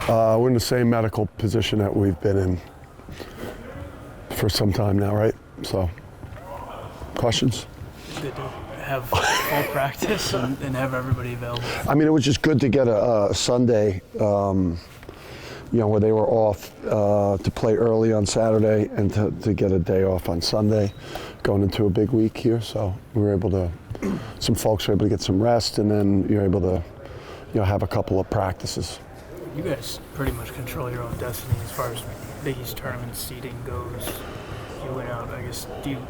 We're in the same medical position that we've been in for some time now, right? So, questions? Good to have full practice and have everybody available. I mean, it was just good to get a Sunday, where they were off to play early on Saturday and to get a day off on Sunday, going into a big week here. So we were able to, some folks were able to get some rest, and then you're able to, have a couple of practices. You guys pretty much control your own destiny as far as Big East tournament seeding goes. You went out, I guess. Are you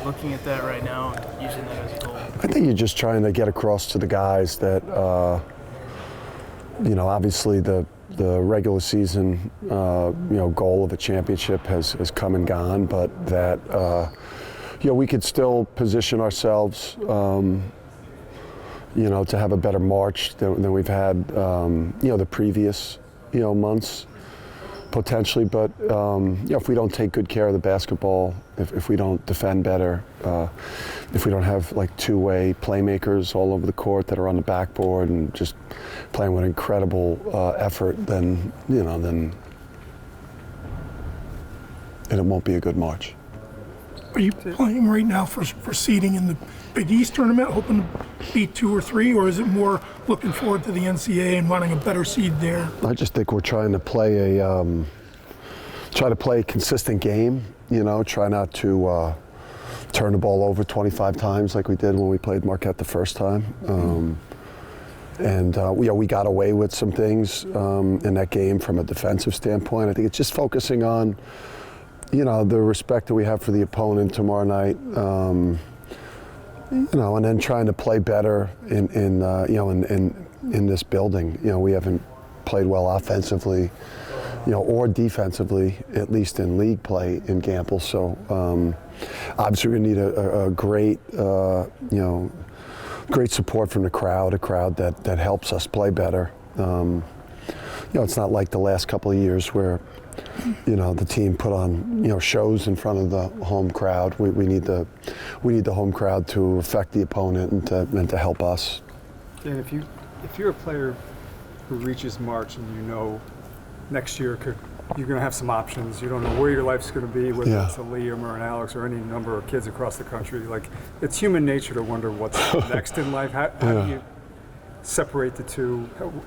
looking at that right now and using that as a goal? I think you're just trying to get across to the guys that, obviously the regular season, goal of a championship has come and gone, but that, we could still position ourselves, to have a better March than we've had, the previous, months, potentially. But, if we don't take good care of the basketball, if we don't defend better, if we don't have like two-way playmakers all over the court that are on the backboard and just playing with incredible effort, then it won't be a good March. Are you playing right now for seeding in the Big East tournament, hoping to beat 2 or 3, or is it more looking forward to the NCAA and wanting a better seed there? I just think we're trying to play a consistent game. Try not to turn the ball over 25 times like we did when we played Marquette the first time. We got away with some things in that game from a defensive standpoint. I think it's just focusing on, the respect that we have for the opponent tomorrow night, and then trying to play better in this building. We haven't played well offensively, or defensively, at least in league play in Gamble. So obviously we need a great, great support from the crowd, a crowd that helps us play better. It's not like the last couple of years where, the team put on, shows in front of the home crowd. We need the home crowd to affect the opponent and to help us. And if you're a player who reaches March and next year you're going to have some options. You don't know where your life's going to be, whether it's a Liam or an Alex or any number of kids across the country. Like, it's human nature to wonder what's next in life. How do you separate the two?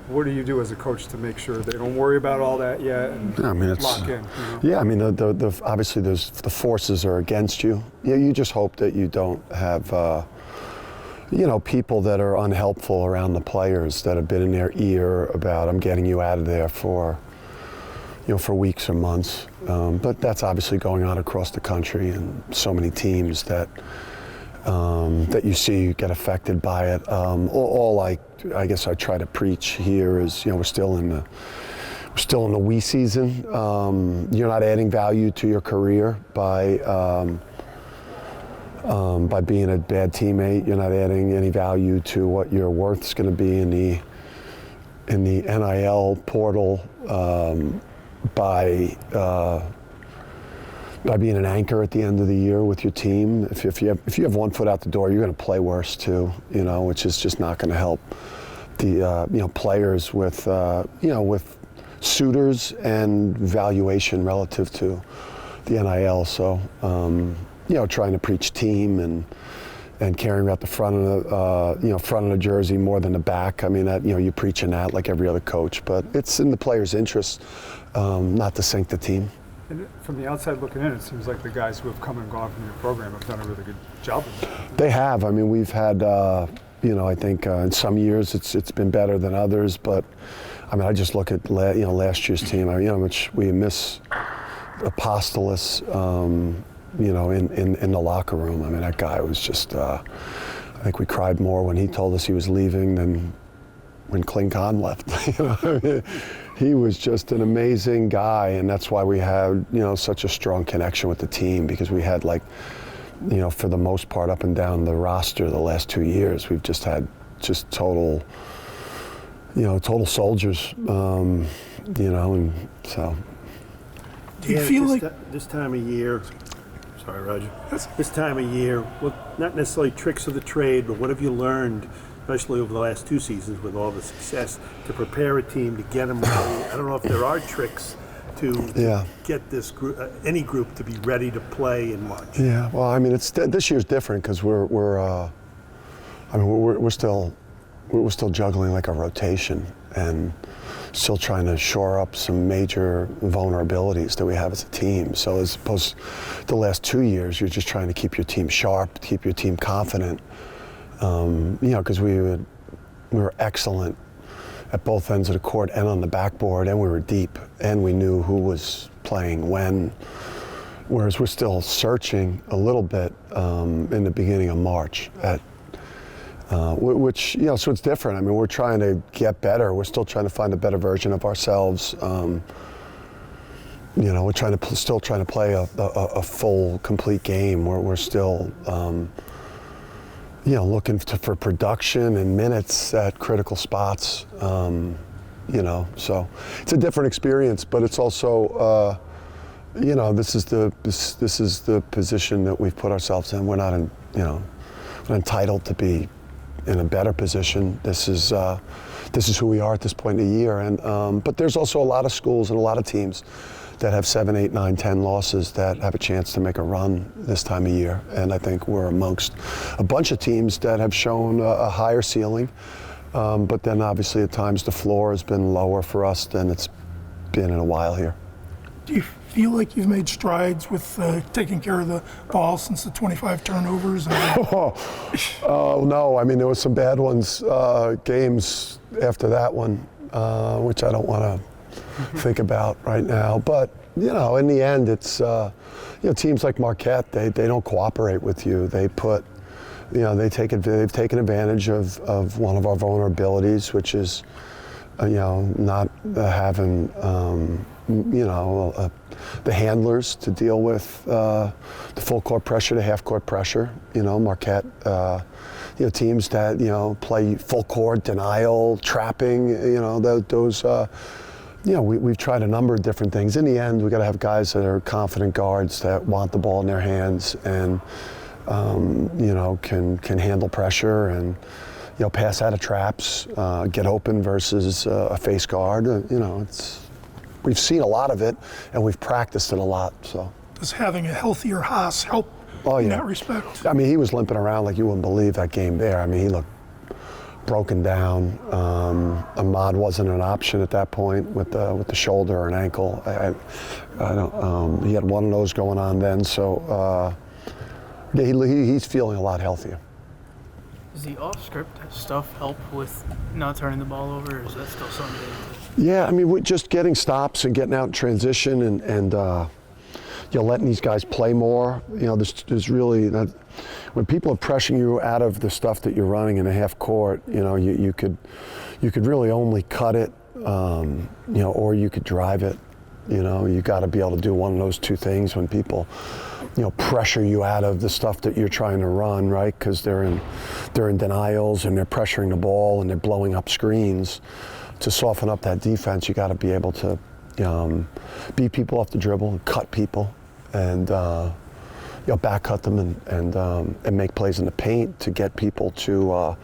What do you do as a coach to make sure they don't worry about all that yet and lock in? Yeah, I mean, the obviously the forces are against you. You just hope that you don't have, people that are unhelpful around the players that have been in their ear about, I'm getting you out of there for weeks or months. But that's obviously going on across the country, and so many teams that you see get affected by it. All I guess I try to preach here is, we're still in the we season. You're not adding value to your career by being a bad teammate. You're not adding any value to what your worth is going to be in the NIL portal by being an anchor at the end of the year with your team. If you have one foot out the door, you're going to play worse too, which is just not going to help the players with suitors and valuation relative to the NIL. So trying to preach team and caring about the front of the jersey more than the back. I mean, that you preaching that like every other coach, but it's in the players' interest not to sink the team. And from the outside looking in, it seems like the guys who have come and gone from your program have done a really good job of it. They have. I mean, we've had, I think in some years it's been better than others, but I mean, I just look at last year's team. Which we miss Apostolos, in the locker room. I mean, that guy was just. I think we cried more when he told us he was leaving than when Klingon left. He was just an amazing guy, and that's why we had such a strong connection with the team, because we had for the most part up and down the roster the last 2 years, we've just had total soldiers, and so. Do you feel like this time of year? Sorry, Roger. This time of year, well, not necessarily tricks of the trade, but what have you learned especially over the last 2 seasons with all the success, to prepare a team, to get them ready? I don't know if there are tricks to get this group, any group, to be ready to play in March. Yeah, well, I mean, this year's different because we're still juggling like a rotation and still trying to shore up some major vulnerabilities that we have as a team. So as opposed to the last 2 years, you're just trying to keep your team sharp, keep your team confident. Because we were excellent at both ends of the court and on the backboard, and we were deep, and we knew who was playing when. Whereas we're still searching a little bit in the beginning of March which, so it's different. I mean, we're trying to get better. We're still trying to find a better version of ourselves. We're still trying to play a full, complete game. We're still, looking for production and minutes at critical spots. So it's a different experience, but it's also, this is the position that we've put ourselves in. We're not we're entitled to be in a better position. This is who we are at this point in the year. And but there's also a lot of schools and a lot of teams that have 7, 8, 9, 10 losses that have a chance to make a run this time of year. And I think we're amongst a bunch of teams that have shown a higher ceiling. But then obviously at times the floor has been lower for us than it's been in a while here. Do you feel like you've made strides with taking care of the ball since the 25 turnovers? Oh, no. I mean, there was some bad ones, games after that one, which I don't want to think about right now. But, in the end, it's, teams like Marquette, they don't cooperate with you. They put, they've taken advantage of one of our vulnerabilities, which is, not having, the handlers to deal with the full court pressure to half court pressure. Marquette, teams that, play full court, denial, trapping, those, we've tried a number of different things. In the end, we got to have guys that are confident guards that want the ball in their hands and, can handle pressure and, pass out of traps, get open versus a face guard. We've seen a lot of it, and we've practiced it a lot. So does having a healthier Haas help in that respect? I mean, he was limping around like you wouldn't believe that game there. I mean, he looked broken down. Ahmad wasn't an option at that point with the shoulder or an ankle. I don't. He had one of those going on then. So he's feeling a lot healthier. Does the off-script stuff help with not turning the ball over, or is that still something? Yeah, I mean, we're just getting stops and getting out in transition and letting these guys play more. There's really that, when people are pressuring you out of the stuff that you're running in a half court. You could really only cut it, or you could drive it. You got to be able to do one of those two things when people, pressure you out of the stuff that you're trying to run, right? Because they're in denials and they're pressuring the ball and they're blowing up screens. To soften up that defense, you got to be able to beat people off the dribble and cut people and back cut them and make plays in the paint to get people to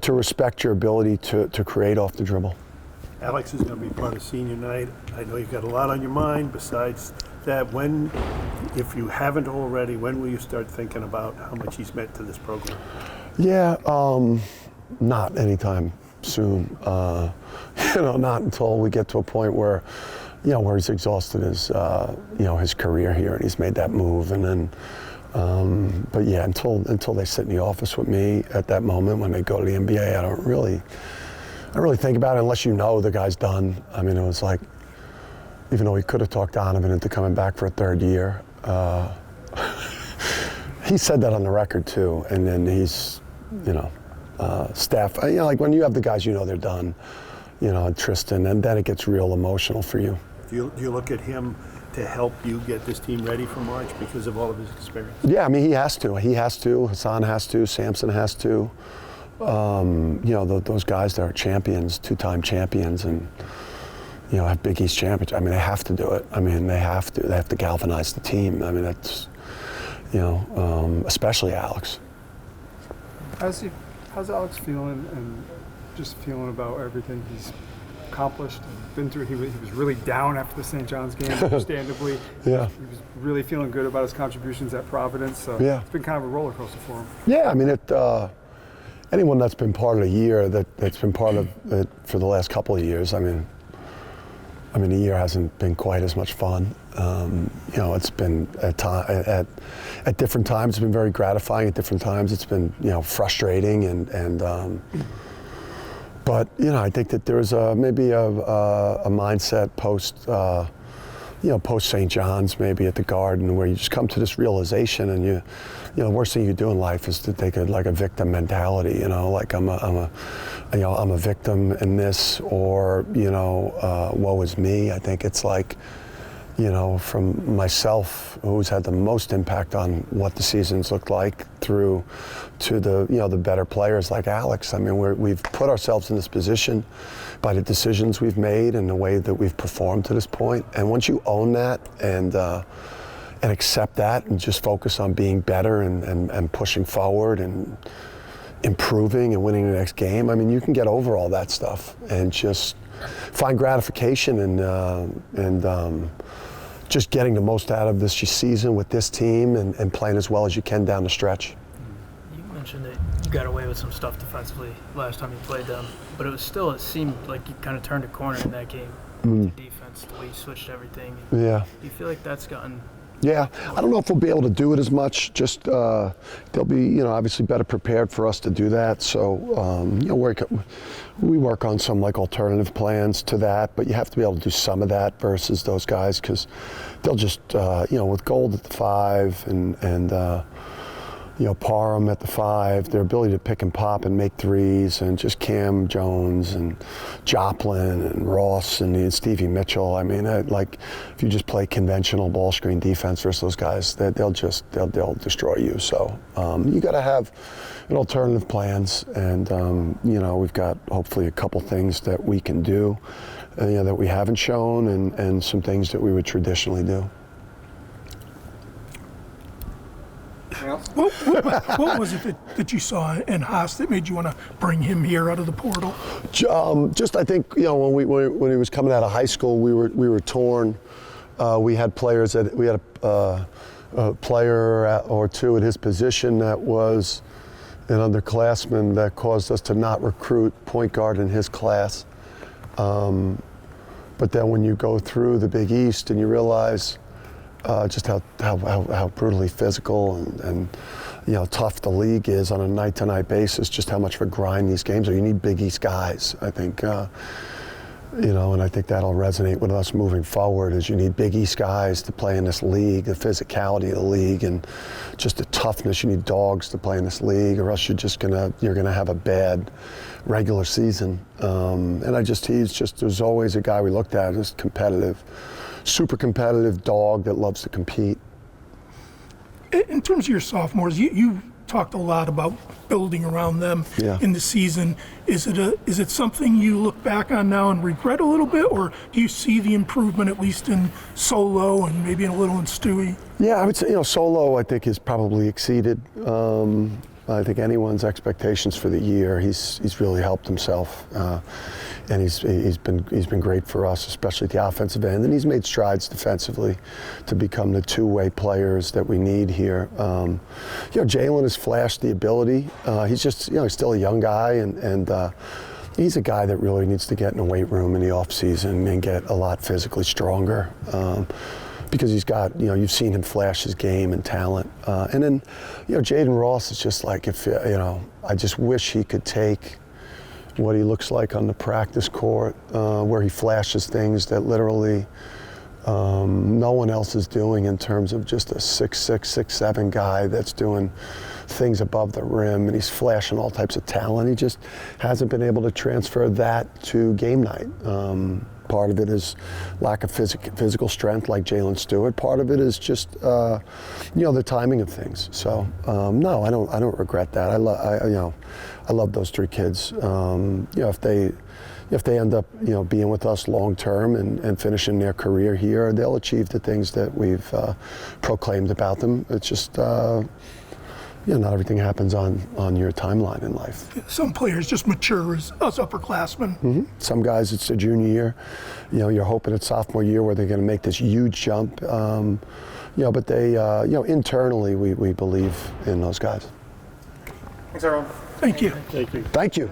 to respect your ability to create off the dribble. Alex is going to be part of senior night. I know you've got a lot on your mind. Besides that, if you haven't already, when will you start thinking about how much he's meant to this program? Yeah, not anytime soon. Not until we get to a point where, where he's exhausted his career here and he's made that move. And then, but yeah, until they sit in the office with me at that moment when they go to the NBA, I don't really think about it unless the guy's done. I mean, it was like, even though he could have talked Donovan into coming back for a third year, he said that on the record too. And then he's, staff, like when you have the guys, they're done, Tristan, and then it gets real emotional for you. Do you look at him to help you get this team ready for March because of all of his experience? Yeah, I mean, he has to. Hassan has to. Sampson has to. Those guys that are champions, two-time champions, and have Big East champions. I mean, they have to do it. I mean, they have to. They have to galvanize the team. I mean, that's, especially Alex. As How's Alex feeling and just feeling about everything he's accomplished and been through? He was really down after the St. John's game, understandably. Yeah. He was really feeling good about his contributions at Providence. So Yeah. it's been kind of a roller coaster for him. Yeah, I mean, anyone that's been part of a year that's been part of it for the last couple of years, I mean, the year hasn't been quite as much fun. It's been at different times it's been very gratifying. At different times it's been frustrating but I think that there's maybe a mindset post St. John's, maybe at the Garden, where you just come to this realization, and the worst thing you do in life is to take a victim mentality. Like I'm a victim in this, or woe is me. I think it's like, from myself, who's had the most impact on what the seasons looked like, through to the better players like Alex. I mean, we've put ourselves in this position by the decisions we've made and the way that we've performed to this point. And once you own that and accept that and just focus on being better and pushing forward and improving and winning the next game, I mean, you can get over all that stuff and just find gratification and just getting the most out of this season with this team and playing as well as you can down the stretch. You mentioned that you got away with some stuff defensively last time you played them, but it seemed like you kind of turned a corner in that game. The defense, the way you switched everything. Yeah. Do you feel like that's gotten... Yeah, I don't know if we'll be able to do it as much. Just they'll be, obviously better prepared for us to do that. So, we work on some alternative plans to that, but you have to be able to do some of that versus those guys, because they'll just, with Gold at the 5 and Parham at the 5, their ability to pick and pop and make threes, and just Cam Jones and Joplin and Ross and Stevie Mitchell. I mean, if you just play conventional ball screen defense versus those guys, they'll destroy you. So you got to have an alternative plans, and we've got hopefully a couple things that we can do, that we haven't shown, and some things that we would traditionally do. What was it that you saw in Haas that made you want to bring him here out of the portal? Just I think when he was coming out of high school, we were torn. We had players we had a player or two at his position that was an underclassman that caused us to not recruit point guard in his class. But then when you go through the Big East and you realize just how brutally physical and tough the league is on a night-to-night basis, just how much of a grind these games are. You need Big East guys, I think, and I think that'll resonate with us moving forward, is you need Big East guys to play in this league, the physicality of the league and just the toughness. You need dogs to play in this league, or else you're gonna have a bad regular season. There's always a guy we looked at as competitive. Super competitive dog that loves to compete. In terms of your sophomores, you talked a lot about building around them in the season. Is it something you look back on now and regret a little bit, or do you see the improvement at least in Solo and maybe a little in Stewie? Yeah, I would say Solo I think has probably exceeded I think anyone's expectations for the year. He's really helped himself, and he's been great for us, especially at the offensive end. And he's made strides defensively to become the two-way players that we need here. Jalen has flashed the ability. He's just he's still a young guy, and he's a guy that really needs to get in the weight room in the off season and get a lot physically stronger. Because he's got, you've seen him flash his game and talent. And then, Jaden Ross is just like, I just wish he could take what he looks like on the practice court, where he flashes things that literally no one else is doing, in terms of just a 6'6", 6'7" guy that's doing things above the rim, and he's flashing all types of talent. He just hasn't been able to transfer that to game night. Part of it is lack of physical strength, like Jalen Stewart. Part of it is just, the timing of things. So no, I don't regret that. I love those three kids. If they end up, being with us long term and finishing their career here, they'll achieve the things that we've proclaimed about them. It's just, not everything happens on your timeline in life. Some players just mature as us upperclassmen. Some guys, it's their junior year. You're hoping it's sophomore year where they're going to make this huge jump. But they, internally, we believe in those guys. Thanks, everyone. Thank you. Thank you. Thank you.